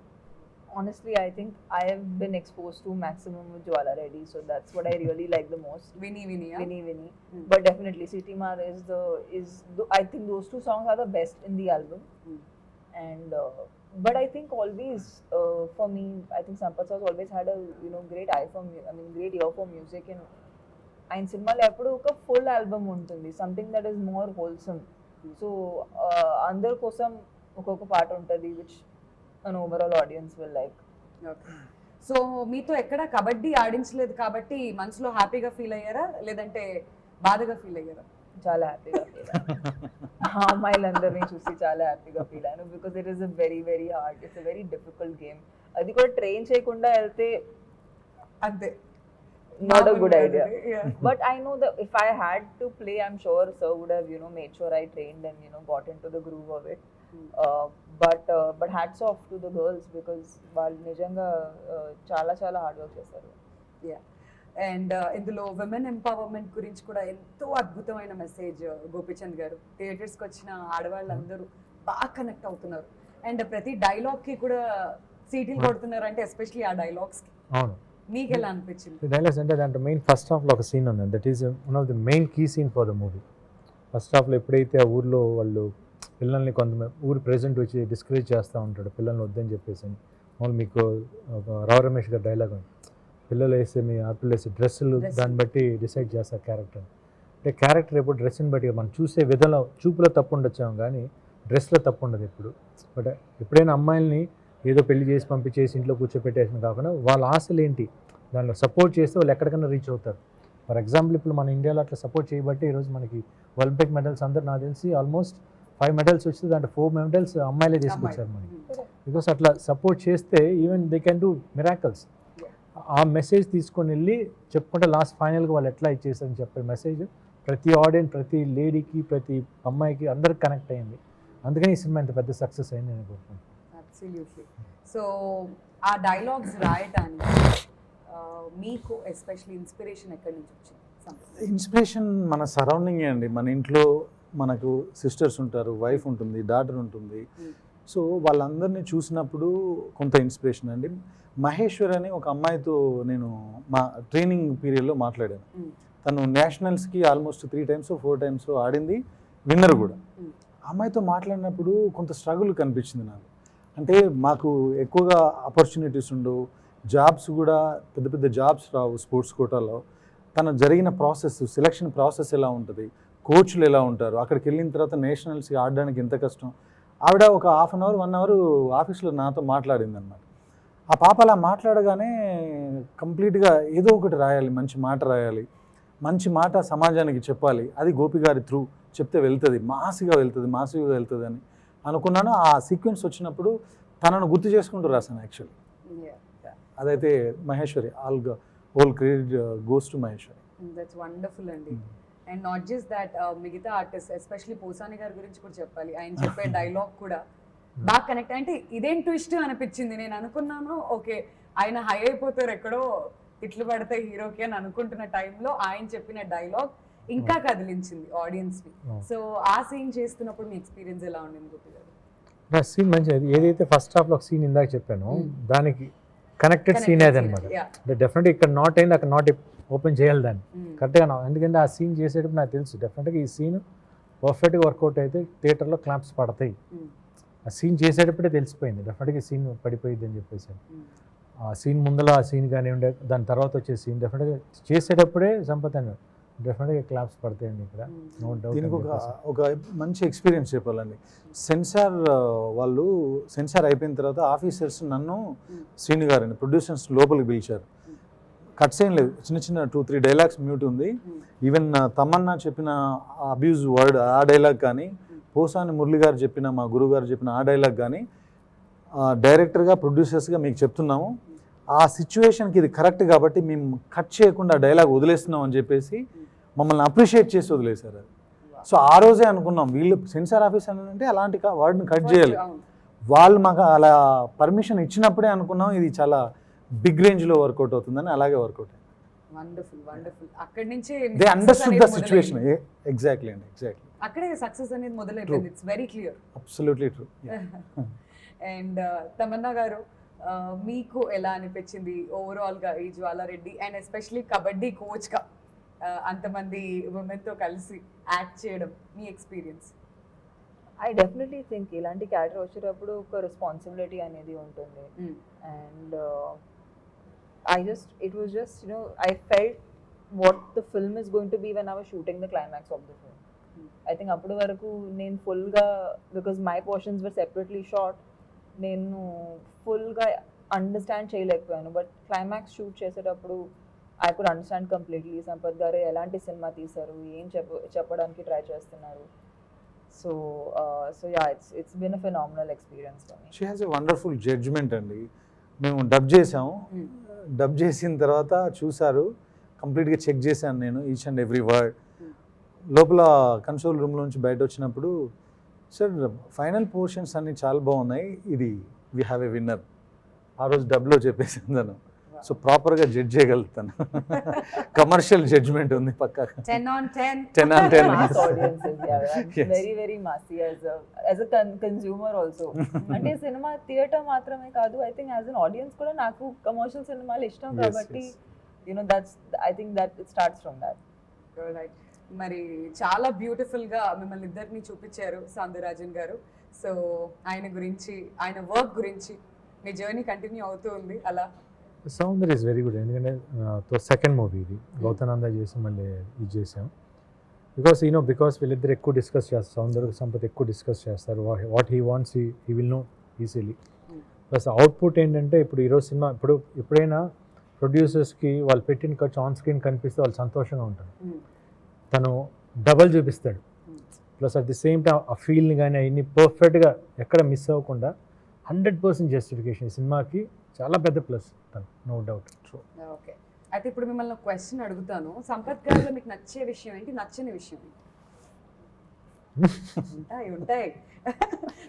Honestly, I think I have been exposed to maximum with Jwalareddy, so that's what I really like the most. Vini. But definitely City Maar I think those two songs are the best in the album. And but I think always for me, I think Sampath has always had a great eye for great ear for music, and ఆయన సినిమాలో ఎప్పుడు ఒక full album ఉంటుంది, something that is more wholesome. So అందరి కోసం ఒక్కొక్క పాట ఉంటుంది which an overall audience will like. So మీతో ఎక్కడ కబడ్డీ ఆడించలేదు కాబట్టి మనసులో హ్యాపీగా ఫీల్ అయ్యారా లేదంటే బాధగా ఫీల్ అయ్యారా? చాలా హ్యాపీగా ఫీల్ అయ్యాను. అమ్మాయిలందరినీ చూసి చాలా హ్యాపీగా ఫీల్ అయ్యాను. Because it is a very very hard, it's a very difficult game. అది కూడా ట్రైన్ చేయకుండా వెళ్తే అంతే, not a good idea. But I know that if I had to play, I'm sure sir would have, made sure I trained and, got into the groove of it. But hats off to the girls because వాళ్ళు నిజంగా చాలా చాలా hard work చేశారు. And ఇందులో women empowerment గురించి కూడా ఎంతో అద్భుతమైన మెసేజ్ గోపీచంద్ గారు. థియేటర్స్కి వచ్చిన ఆడవాళ్ళందరూ బాగా కనెక్ట్ అవుతున్నారు అండ్ ప్రతి డైలాగ్కి కూడా సీటీలు కొడుతున్నారు, అంటే ఎస్పెషలీ ఆ డైలాగ్స్కి. అవును, మీకు ఎలా అనిపించింది? డైలాగ్స్ అంటే దాంట్లో మెయిన్ ఫస్ట్ హాఫ్లో ఒక సీన్ ఉంది, that is one of the main key scene for the movie. First హాఫ్లో ఎప్పుడైతే ఆ ఊర్లో వాళ్ళు పిల్లల్ని కొంతమంది ఊరు ప్రెసిడెంట్ వచ్చి డిస్కరేజ్ చేస్తూ ఉంటాడు పిల్లల్ని వద్దని చెప్పేసి. మామూలు మీకు రావు రమేష్ గారి డైలాగ్ ఉంది, పిల్లలు వేసే మీ ఆడపిల్లలు వేసే డ్రెస్సులు దాన్ని బట్టి డిసైడ్ చేస్తారు క్యారెక్టర్. అంటే క్యారెక్టర్ ఎప్పుడు డ్రెస్ని బట్టి మనం చూసే విధంలో చూపులో తప్పు ఉండొచ్చాము కానీ డ్రెస్లో తప్పు ఉండదు ఎప్పుడు. బట్ ఎప్పుడైనా అమ్మాయిల్ని ఏదో పెళ్లి చేసి పంపించేసి ఇంట్లో కూర్చోపెట్టేసిన కాకుండా వాళ్ళ ఆశలు ఏంటి దానిలో సపోర్ట్ చేస్తే వాళ్ళు ఎక్కడికైనా రీచ్ అవుతారు. ఫర్ ఎగ్జాంపుల్ ఇప్పుడు మన ఇండియాలో అట్లా సపోర్ట్ చేయబట్టి ఈరోజు మనకి ఒలింపిక్ మెడల్స్ అందరూ నాకు తెలిసి ఆల్మోస్ట్ 5 మెడల్స్ వస్తే దాంట్లో 4 మెడల్స్ అమ్మాయిలే తీసుకొచ్చారు మనకి. బికాస్ అట్లా సపోర్ట్ చేస్తే even they can do miracles. ఆ మెసేజ్ తీసుకొని వెళ్ళి చెప్పుకుంటే లాస్ట్ ఫైనల్గా వాళ్ళు ఎట్లా ఇచ్చేసారని చెప్పే మెసేజ్ ప్రతి ఆడియన్స్, ప్రతి లేడీకి, ప్రతి అమ్మాయికి అందరికి కనెక్ట్ అయింది. అందుకని ఈ సినిమా ఇంత పెద్ద సక్సెస్ అయింది నేను కోరుకుంటున్నాను. అబ్సల్యూట్లీ. సో ఆ డైలాగ్స్ రాయటానికి మీకు ఎస్పెషల్లీ ఇన్స్పిరేషన్ ఎక్కడి నుంచి వచ్చింది? ఇన్స్పిరేషన్ మన సరౌండింగే అండి. మన ఇంట్లో మనకు సిస్టర్స్ ఉంటారు, వైఫ్ ఉంటుంది, డాటర్ ఉంటుంది. సో వాళ్ళందరినీ చూసినప్పుడు కొంత ఇన్స్పిరేషన్ అండి. మహేశ్వర్ అని ఒక అమ్మాయితో నేను మా ట్రైనింగ్ పీరియడ్లో మాట్లాడాను. తను నేషనల్స్కి ఆల్మోస్ట్ 3 times 4 times ఆడింది, విన్నర్ కూడా. అమ్మాయితో మాట్లాడినప్పుడు కొంత స్ట్రగుల్ కనిపించింది నాకు. అంటే మాకు ఎక్కువగా ఆపర్చునిటీస్ ఉండవు, జాబ్స్ కూడా పెద్ద పెద్ద జాబ్స్ రావు స్పోర్ట్స్ కోటాలో. తన జరిగిన ప్రాసెస్, సెలక్షన్ ప్రాసెస్ ఎలా ఉంటుంది, కోచ్లు ఎలా ఉంటారు, అక్కడికి వెళ్ళిన తర్వాత నేషనల్స్కి ఆడడానికి ఎంత కష్టం. ఆవిడ ఒక 1/2 hour 1 hour ఆఫీస్లో నాతో మాట్లాడింది అనమాట. ఆ పాప అలా మాట్లాడగానే కంప్లీట్గా ఏదో ఒకటి రాయాలి, మంచి మాట రాయాలి, మంచి మాట సమాజానికి చెప్పాలి, అది గోపి గారి త్రూ చెప్తే వెళ్తుంది, మాసిగా వెళ్తుంది అని అనుకున్నాను. ఆ సీక్వెన్స్ వచ్చినప్పుడు తనను గుర్తు చేసుకుంటూ రాశాను యాక్చువల్లీ. అదైతే Maheshwari, whole credit goes to Maheshwari. That's wonderful అండి. అండ్ నాట్ జస్ట్ దాట్, మిగతా ఆర్టిస్ట్ ఎస్పెషలీ పోసాని గారి గురించి కూడా చెప్పాలి. ఆయన చెప్పే డైలాగ్ కూడా బాగా కనెక్ట్. అంటే ఇదేం ట్విస్ట్ అనిపించింది. నేను అనుకున్నాను ఓకే ఆయన హై అయిపోతారు ఎక్కడో తిట్లు పడతాయి హీరోకి అని అనుకుంటున్న టైంలో ఆయన చెప్పిన డైలాగ్ ఇంకా కదిలించింది ఆడియన్స్ని. సో ఆ సీన్ చేస్తున్నప్పుడు మీ ఎక్స్పీరియన్స్ ఎలా ఉండింది గోపి గారు? సీన్ మంచిది. ఏదైతే ఫస్ట్ హాఫ్లో ఒక సీన్ ఇందాక చెప్పానో దానికి కనెక్టెడ్ సీన్ అదనమాట. డెఫినెట్గా ఇక్కడ నాట్ అయింది, అక్కడ నాట్ ఓపెన్ చేయాలి దాన్ని కరెక్ట్గా. ఎందుకంటే ఆ సీన్ చేసేటప్పుడు నాకు తెలుసు డెఫినెట్గా ఈ సీన్ పర్ఫెక్ట్గా వర్కౌట్ అయితే థియేటర్లో క్లాప్స్ పడతాయి. ఆ సీన్ చేసేటప్పుడే తెలిసిపోయింది డెఫినెట్గా ఈ సీన్ పడిపోయింది అని చెప్పేసి. ఆ సీన్ ముందర ఆ సీన్ కానీ ఉండే, దాని తర్వాత వచ్చే సీన్ డెఫినెట్గా చేసేటప్పుడే సంపత్ అండి డెఫినెట్గా క్లాప్స్ పడతాయండి ఇక్కడ, నో డౌట్. దీనికి ఒక మంచి ఎక్స్పీరియన్స్ చెప్పాలండి. సెన్సార్ అయిపోయిన తర్వాత ఆఫీసర్స్ నన్ను శ్రీను గారిని ప్రొడ్యూసర్స్ లోపలికి పిలిచారు. కట్స్ ఏం లేదు, చిన్న 2-3 డైలాగ్స్ మ్యూట్ ఉంది. ఈవెన్ తమన్నా చెప్పిన అబ్యూజ్ వర్డ్ ఆ డైలాగ్ కానీ, పోసాని మురళి గారు చెప్పిన, మా గురువు గారు చెప్పిన ఆ డైలాగ్ కానీ డైరెక్టర్గా ప్రొడ్యూసర్స్గా మీకు చెప్తున్నాము, ఆ సిచ్యువేషన్కి ఇది కరెక్ట్ కాబట్టి మేము కట్ చేయకుండా డైలాగ్ వదిలేస్తున్నాం అని చెప్పేసి మమ్మల్ని అప్రిషియేట్ చేసి వదిలేశారు అది. సో ఆ రోజే అనుకున్నాం వీళ్ళు సెన్సార్ ఆఫీస్ అంటే అలాంటి వర్డ్ని కట్ చేయాలి. వాళ్ళు మాకు అలా పర్మిషన్ ఇచ్చినప్పుడే అనుకున్నాం ఇది చాలా బిగ్ రేంజ్లో వర్కౌట్ అవుతుందని. అలాగే వర్కౌట్ అయింది. Wonderful wonderful. అక్కడి నుంచి they understood the situation. Exactly అండి, ఎగ్జాక్ట్లీ. అక్కడే సక్సెస్ అనేది మొదలైపోయింది. It's very clear. Absolutely true. And Tamannaah garu, మీకు ఎలా అనిపించింది ఓవరాల్గా ఈ జ్వాలారెడ్డి అండ్ ఎస్పెషలీ కబడ్డీ కోచ్గా అంతమంది ఉమెన్తో కలిసి యాక్ట్ చేయడం, మీ ఎక్స్పీరియన్స్? ఐ డెఫినెట్లీ థింక్ ఇలాంటి క్యారెక్టర్ వచ్చేటప్పుడు ఒక రెస్పాన్సిబిలిటీ అనేది ఉంటుంది. And it was just I felt what the film is going to be when I was shooting the climax of the film. I think అప్పటి వరకు నేను ఫుల్గా, because my portions were separately shot, నేను ఫుల్గా understand చేయలేకపోయాను. But climax shoot చేసేటప్పుడు I could understand completely Sampath గారు ఎలాంటి సినిమా తీశారు, ఏం చెప్పడానికి ట్రై చేస్తున్నారు. So yeah, it's been a phenomenal experience for me. She has a wonderful judgement అండి. మేము డబ్ చేసాము, డబ్ చేసిన తర్వాత చూసారు, కంప్లీట్గా చెక్ చేశాను నేను ఈచ్ అండ్ ఎవ్రీ వర్డ్. లోపల కన్సోల్ రూమ్లోంచి బయట వచ్చినప్పుడు, సార్ ఫైనల్ పోర్షన్స్ అన్నీ చాలా బాగున్నాయి, ఇది వీ హ్యావ్ ఎ విన్నర్ ఆ రోజు డబ్లో చెప్పేసింది తను. సో ప్రాపర్గా జడ్జ్ చేయగలుగుతాను. కమర్షియల్ జడ్జ్మెంట్ ఉంది పక్కా. 10 on 10. 10 on 10. Mass audiences, yeah, that's Yes. very massy as a consumer also. అంటే సినిమా థియేటర్ మాత్రమే కాదు, I think as an audience కూడా నాకు కమర్షియల్ సినిమాలు ఇష్టం Yes, కాబట్టి yes. that's I think that it starts from that. Right. మరి చాలా బ్యూటిఫుల్ గా మిమ్మల్ని ఇద్దరిని చూపించారు సౌందరరాజన్ గారు. సో ఆయన గురించి, ఆయన వర్క్ గురించి, మీ జర్నీ కంటిన్యూ అవుతూ ఉంది అలా. సౌందర్య ఇస్ వెరీ గుడ్. ఎందుకంటే సెకండ్ మూవీ ఇది, గౌతనంద చేసి మళ్ళీ ఇది చేసాం. బికాస్ వీళ్ళిద్దరు ఎక్కువ డిస్కస్ చేస్తారు, సౌందర్య సంపత్ ఎక్కువ డిస్కస్ చేస్తారు. What he wants he will know easily. Plus output ఏంటంటే ఇప్పుడు ఈరోజు సినిమా ఎప్పుడైనా ప్రొడ్యూసర్స్కి వాళ్ళు పెట్టిన ఖర్చు ఆన్ స్క్రీన్ కనిపిస్తే వాళ్ళు సంతోషంగా ఉంటారు. తను డబల్ చూపిస్తాడు. Plus at the same time ఆ ఫీల్ని కానీ అవన్నీ పర్ఫెక్ట్గా ఎక్కడ మిస్ అవ్వకుండా 100% జస్టిఫికేషన్ ఈ సినిమాకి చాలా పెద్ద ప్లస్ తను, నో డౌట్. ఓకే, అయితే ఇప్పుడు మిమ్మల్ని ఒక క్వశ్చన్ అడుగుతాను. సంపత్ గారిలో మీకు నచ్చే విషయం ఏంటి, నచ్చని విషయం ఏంటి? ఉంటాయి.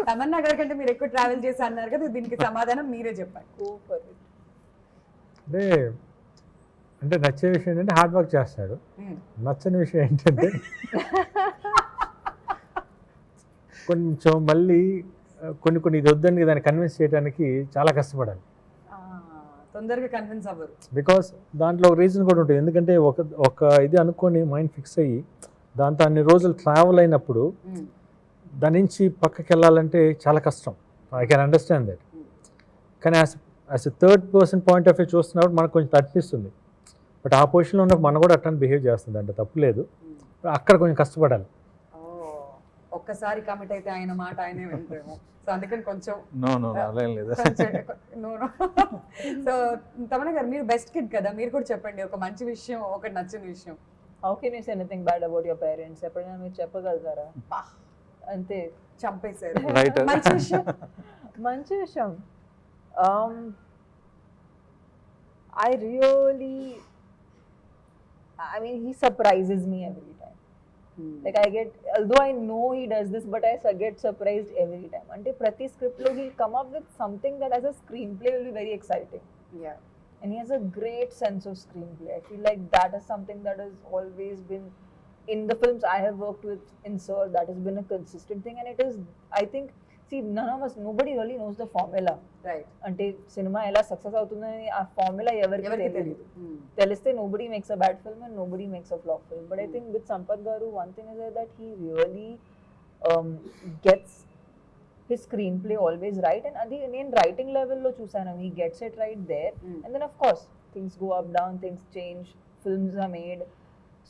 తమన్నా గారి కంటే మీరు ఎక్కువ ట్రావెల్ చేసి అన్నారు కదా, దీనికి సమాధానం మీరే చెప్పండి. Go for it. అంటే నచ్చే విషయం ఏంటంటే హార్డ్ వర్క్ చేస్తాడు. నచ్చని విషయం ఏంటంటే కొంచెం మళ్ళీ కొన్ని ఇది వద్దని దాన్ని కన్విన్స్ చేయడానికి చాలా కష్టపడాలి. తొందరగా కన్విన్స్ అవ్వరు. బికాస్ దాంట్లో ఒక రీజన్ కూడా ఉంటుంది. ఎందుకంటే ఒక ఇది అనుకొని మైండ్ ఫిక్స్ అయ్యి దాంతో అన్ని రోజులు ట్రావెల్ అయినప్పుడు దాని నుంచి పక్కకి వెళ్ళాలంటే చాలా కష్టం. I can understand that. కానీ as a third person point of view చూస్తున్నప్పుడు మనకు కొంచెం తప్పిస్తుంది. బట్ ఆ పొజిషన్లో ఉన్నప్పుడు మనం కూడా అట్లా బిహేవ్ చేస్తుంది, అంటే తప్పు లేదు. అక్కడ కొంచెం కష్టపడాలి. ఒక్కసారి కమిట్ అయితే ఆయన మాట ఆయనే వింటారేమో. సో అందుకని కొంచెం సో తమన్నా గారు, మీరు బెస్ట్ కిడ్ కదా, మీరు కూడా చెప్పండి ఒక మంచి విషయం, ఒక నచ్చని విషయం. How can you say anything bad about your parents? ఎప్పుడైనా మీరు చెప్పగలుగుతారా? అంతే, చంపేశారు. మంచి విషయం I mean, he surprises me every time. Like although I know he does this, but I get surprised every time. Ante prati script lo he'll come up with something that as a screenplay will be very exciting. Yeah. And he has a great sense of screenplay. I feel like that is something that has always been in the films I have worked with in Sir, that has been a consistent thing. And it is, I think, see, nobody really knows the formula. Right. Ante cinema ela success avutundani aa formula evariki teliyadu. Teliste nobody makes a bad film and nobody makes a flop film. But I think with Sampath Garu, one thing is that he really gets his screenplay always right, and adi nen writing level lo chusanu, he gets it right there. And then of course things go up down, things change, films are made,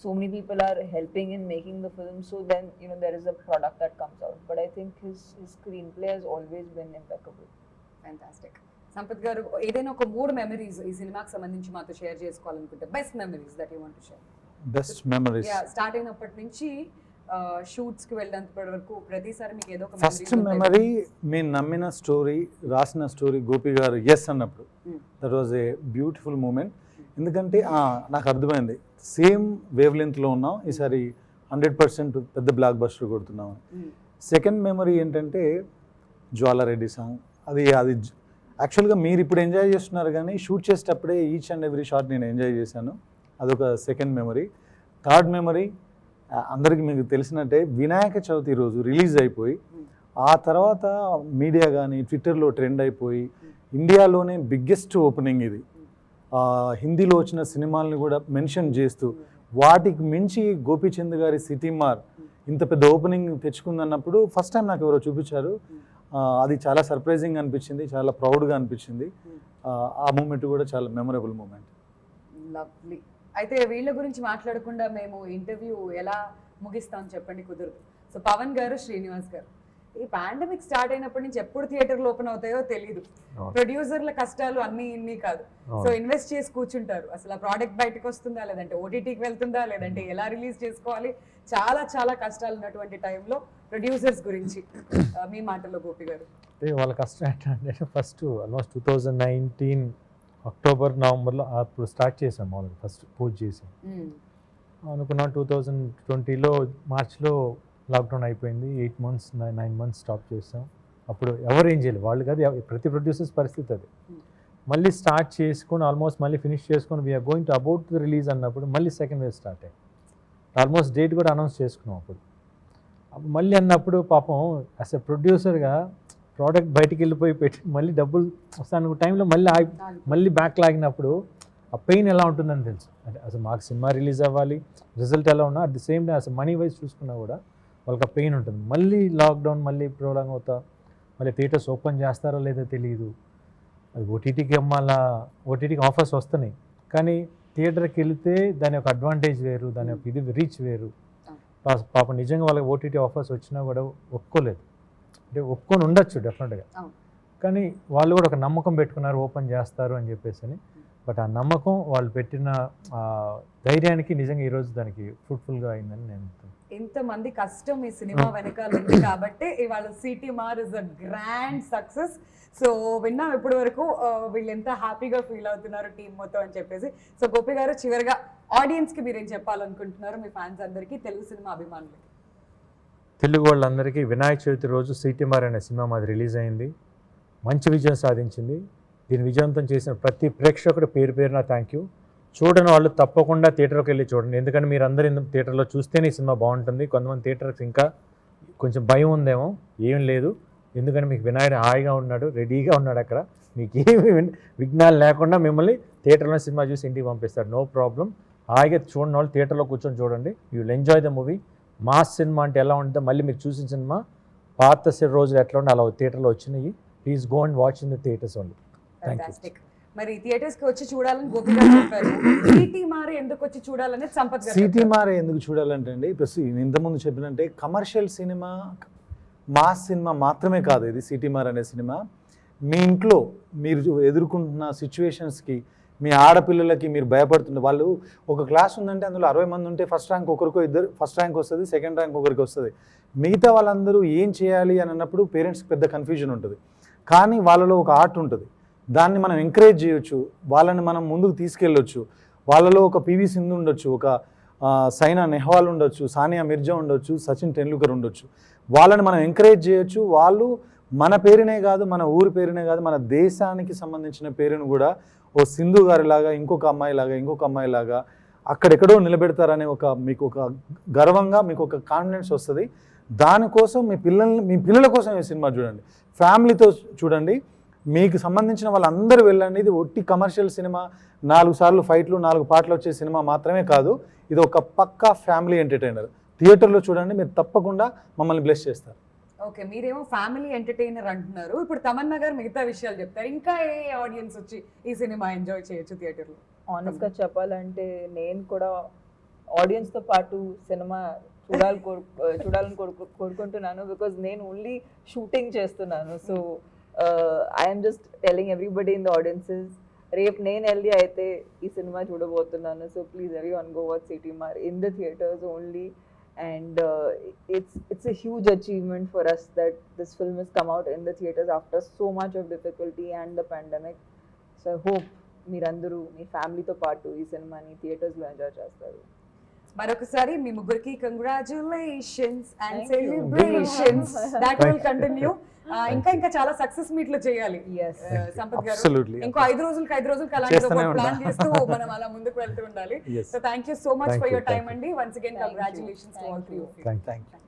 so many people are helping in making the film, so then there is a product that comes out. But I think his screenplay has always been impeccable. Fantastic. Sampath గారు, ఏదైనా ఒక 3 memories ఈ సినిమాకి సంబంధించి మాతో share చేసుకోవాలనుకుంటే, best memories that you want to share. Best memories, start అయినప్పటి నుంచి షూట్స్ కి వెళ్ళేంత వరకు ప్రతిసారి మీకు ఏదో ఒక ఫస్ట్ మెమరీ, మేము నమ్మిన స్టోరీ, రాసిన స్టోరీ గోపి గారు ఎస్ అన్నప్పుడు that was a beautiful moment. ఎందుకంటే నాకు అర్థమైంది సేమ్ వేవ్ లెంత్లో ఉన్నాం, ఈసారి 100% పెద్ద బ్లాక్ బస్టర్ కొడుతున్నాం. సెకండ్ మెమరీ ఏంటంటే జ్వాలారెడ్డి సాంగ్. అది యాక్చువల్గా మీరు ఇప్పుడు ఎంజాయ్ చేస్తున్నారు, కానీ షూట్ చేసేటప్పుడే ఈచ్ అండ్ ఎవ్రీ షాట్ నేను ఎంజాయ్ చేశాను. అదొక సెకండ్ మెమరీ. థర్డ్ మెమరీ, అందరికీ మీకు తెలిసినట్టే వినాయక చవితి రోజు రిలీజ్ అయిపోయి ఆ తర్వాత మీడియా కానీ ట్విట్టర్లో ట్రెండ్ అయిపోయి ఇండియాలోనే బిగ్గెస్ట్ ఓపెనింగ్ ఇది. హిందీలో వచ్చిన సినిమాలని కూడా మెన్షన్ చేస్తూ వాటికి మించి గోపీచంద్ గారి సిటీమార్ ఇంత పెద్ద ఓపెనింగ్ తెచ్చుకుందన్నప్పుడు ఫస్ట్ టైం నాకు ఎవరో చూపించారు. అది చాలా సర్ప్రైజింగ్ అనిపించింది, చాలా ప్రౌడ్గా అనిపించింది. ఆ మూమెంట్ కూడా చాలా మెమరబుల్ మూమెంట్. లవ్లీ. అయితే వీళ్ళ గురించి మాట్లాడకుండా మేము ఇంటర్వ్యూ ఎలా ముగిస్తాం చెప్పండి, కుదరదు. సో పవన్ గారు, శ్రీనివాస్ గారు, ఈ పాండమిక్ స్టార్ట్ అయినప్పటి నుంచి ఎప్పుడు థియేటర్లు ఓపెన్ అవుతాయో తెలియదు. ప్రొడ్యూసర్ల కష్టాలు అన్ని ఇన్ని కాదు. సో ఇన్వెస్ట్ చేసి కూర్చుంటారు. అసలు ఆ ప్రోడక్ట్ బయటకు వస్తుందా, లేదంటే ఓటీటీకి వెళ్తుందా, లేదంటే ఎలా రిలీజ్ చేసుకోవాలి, చాలా చాలా కష్టాలు ఉన్నటువంటి టైంలో ప్రొడ్యూసర్స్ గురించి మీ మాటల్లో గోపి గారు. వాళ్ళ కష్టం ఏంటంటే ఫస్ట్ ఆల్మోస్ట్ 2019 అక్టోబర్ నవంబర్లో అప్పుడు స్టార్ట్ చేసాం. మామూలుగా ఫస్ట్ పూజ చేసాం అనుకున్నాం. 2020లో మార్చ్లో లాక్డౌన్ అయిపోయింది. 8 months 9 months స్టాప్ చేసాం. అప్పుడు ఎవరు ఏం చేయలేదు, వాళ్ళు కాదు, ప్రతి ప్రొడ్యూసర్స్ పరిస్థితి అది. మళ్ళీ స్టార్ట్ చేసుకొని ఆల్మోస్ట్ మళ్ళీ ఫినిష్ చేసుకొని we're going to about to release అన్నప్పుడు మళ్ళీ సెకండ్ వేవ్ స్టార్ట్ అయ్యింది. ఆల్మోస్ట్ డేట్ కూడా అనౌన్స్ చేసుకున్నాం. అప్పుడు మళ్ళీ అన్నప్పుడు పాపం యాజ్ ఎ ప్రొడ్యూసర్గా ప్రోడక్ట్ బయటికి వెళ్ళిపోయి పెట్టి మళ్ళీ డబ్బులు వస్తాను టైంలో మళ్ళీ బ్యాక్ లాగినప్పుడు ఆ పెయిన్ ఎలా ఉంటుందని తెలుసు. అంటే అసలు మాకు సినిమా రిలీజ్ అవ్వాలి, రిజల్ట్ ఎలా ఉన్నా అట్ ది సేమ్ టైం అసలు మనీ వైజ్ చూసుకున్నా కూడా వాళ్ళకి ఆ పెయిన్ ఉంటుంది. మళ్ళీ లాక్డౌన్ మళ్ళీ ప్రోలాంగ్ అవుతా, మళ్ళీ థియేటర్స్ ఓపెన్ చేస్తారో లేదో తెలియదు. అది ఓటీటీకి అమ్మాలా, ఓటీటీకి ఆఫర్స్ వస్తున్నాయి, కానీ థియేటర్కి వెళితే దాని యొక్క అడ్వాంటేజ్ వేరు, దాని యొక్క ఇది రీచ్ వేరు. పాపం నిజంగా వాళ్ళకి ఓటీటీ ఆఫర్స్ వచ్చినా కూడా ఒప్పుకోలేదు. అంటే ఒప్పుకొని ఉండొచ్చు డెఫినెట్గా, కానీ వాళ్ళు కూడా ఒక నమ్మకం పెట్టుకున్నారు ఓపెన్ చేస్తారు అని చెప్పేసి అని. బట్ ఆ నమ్మకం వాళ్ళు పెట్టిన ధైర్యానికి నిజంగా ఈరోజు దానికి ఫ్రూట్ఫుల్గా అయిందని నేను. ఇంతమంది కష్టం ఈ సినిమా వెనకాల ఉంది కాబట్టి ఇవాళ సిటీ మార్ is a grand success. So విన్నాం ఇప్పటి వరకు వీళ్ళు ఎంత హ్యాపీగా ఫీల్ అవుతున్నారు టీం మొత్తం అని చెప్పేసి. సో గోపి గారు, చివరిగా ఆడియన్స్కి మీరేం చెప్పాలనుకుంటున్నారు, మీ ఫ్యాన్స్ అందరికీ, తెలుగు సినిమా అభిమానులకి? తెలుగు వాళ్ళందరికీ వినాయక చవితి రోజు సిటీ మార్ అనే సినిమా మాది రిలీజ్ అయింది, మంచి విజయం సాధించింది. దీని విజయవంతం చేసిన ప్రతి ప్రేక్షకుడు పేరు పేరున థ్యాంక్ యూ. చూడని వాళ్ళు తప్పకుండా థియేటర్కి వెళ్ళి చూడండి, ఎందుకంటే మీరు అందరూ థియేటర్లో చూస్తేనే ఈ సినిమా బాగుంటుంది. కొంతమంది థియేటర్కి ఇంకా కొంచెం భయం ఉందేమో, ఏం లేదు, ఎందుకంటే మీకు వినాయకుడు హాయిగా ఉన్నాడు, రెడీగా ఉన్నాడు. అక్కడ మీకు ఏమి విఘ్నాలు లేకుండా మిమ్మల్ని థియేటర్లో సినిమా చూసి ఇంటికి పంపిస్తాడు, నో ప్రాబ్లం. హాయిగా చూడండి వాళ్ళు థియేటర్లో కూర్చొని చూడండి, you will enjoy the movie. Mass cinema అంటే ఎలా ఉంటుందో మళ్ళీ మీరు చూసిన సినిమా పాత రోజులు ఎట్లా ఉంటే అలా థియేటర్లో వచ్చినాయి. Please go and watch in the theatres only. Fantastic. మరి థియేటర్స్ కి వచ్చి చూడాలని గోపి గారు చెప్పారు. సిటీ మారే ఎందుకు వచ్చి చూడాలని సంపత్ గారు. సిటీ మారే ఎందుకు చూడాలంటే అండి, ప్లస్ ఇంతకుముందు చెప్పినట్టే కమర్షియల్ సినిమా, మాస్ సినిమా మాత్రమే కాదు ఇది. సిటీ మార్ అనే సినిమా మీ ఇంట్లో మీరు ఎదుర్కొంటున్న సిచ్యువేషన్స్కి, మీ ఆడపిల్లలకి మీరు భయపడుతున్న వాళ్ళు, ఒక క్లాస్ ఉందంటే అందులో 60 మంది ఉంటే ఫస్ట్ ర్యాంక్ ఒకరికో ఇద్దరు ఫస్ట్ ర్యాంక్ వస్తుంది, సెకండ్ ర్యాంక్ ఒకరికి వస్తుంది. మిగతా వాళ్ళందరూ ఏం చేయాలి అని అన్నప్పుడు పేరెంట్స్కి పెద్ద కన్ఫ్యూజన్ ఉంటుంది. కానీ వాళ్ళలో ఒక ఆర్ట్ ఉంటుంది, దాన్ని మనం ఎంకరేజ్ చేయొచ్చు, వాళ్ళని మనం ముందుకు తీసుకెళ్ళొచ్చు. వాళ్ళలో ఒక పివి సింధు ఉండొచ్చు, ఒక సైనా నెహ్వాల్ ఉండొచ్చు, సానియా మిర్జా ఉండొచ్చు, సచిన్ టెండూల్కర్ ఉండొచ్చు. వాళ్ళని మనం ఎంకరేజ్ చేయొచ్చు. వాళ్ళు మన పేరునే కాదు, మన ఊరి పేరునే కాదు, మన దేశానికి సంబంధించిన పేరును కూడా ఓ సింధు గారిలాగా, ఇంకొక అమ్మాయిలాగా అక్కడెక్కడో నిలబెడతారనే మీకు ఒక గర్వంగా, మీకు ఒక కాన్ఫిడెన్స్ వస్తుంది. దానికోసం మీ పిల్లల కోసం ఈ సినిమా చూడండి, ఫ్యామిలీతో చూడండి, మీకు సంబంధించిన వాళ్ళందరూ వెళ్ళండి. ఇది ఒట్టి కమర్షియల్ సినిమా, 4 సార్లు ఫైట్లు, 4 పాటలు వచ్చే సినిమా మాత్రమే కాదు. ఇది ఒక పక్కా ఫ్యామిలీ ఎంటర్టైనర్. థియేటర్లో చూడండి, మీరు తప్పకుండా మమ్మల్ని బ్లెస్ చేస్తారు. ఓకే, మీరేమో ఫ్యామిలీ ఎంటర్టైనర్ అంటున్నారు, ఇప్పుడు తమన్నా గారు మిగతా విషయాలు చెప్తారు. ఇంకా ఏ ఆడియన్స్ వచ్చి ఈ సినిమా ఎంజాయ్ చేయొచ్చు థియేటర్లో? ఆనెస్ట్గా చెప్పాలంటే నేను కూడా ఆడియన్స్తో పాటు సినిమా చూడాలని కోరుకుంటున్నాను. బికాజ్ నేను ఓన్లీ షూటింగ్ చేస్తున్నాను. So I'm just telling everybody in the audiences, రేపు నేను వెళ్ళి అయితే ఈ సినిమా చూడబోతున్నాను. So please everyone go watch Seetimaarr in the theatres only. And it's a huge achievement for us that this film has come out in the theaters after so much of difficulty and the pandemic. So I hope మీరందరూ మీ ఫ్యామిలీతో పాటు ఈ సినిమాని థియేటర్స్లో enjoy చేస్తారు. మరొకసారి మీ ముగ్గురికి congratulations and celebrations. That will continue. ఇంకా చాలా సక్సెస్ మీట్లు చేయాలి సంపత్ గారు. ఇంకో 5 రోజులకి అలాంటి ప్లాన్ చేస్తూ మనం అలా ముందుకు వెళ్తూ ఉండాలి. So thank you so much for your time అండి. Once again congratulations to all three of you. Thank you.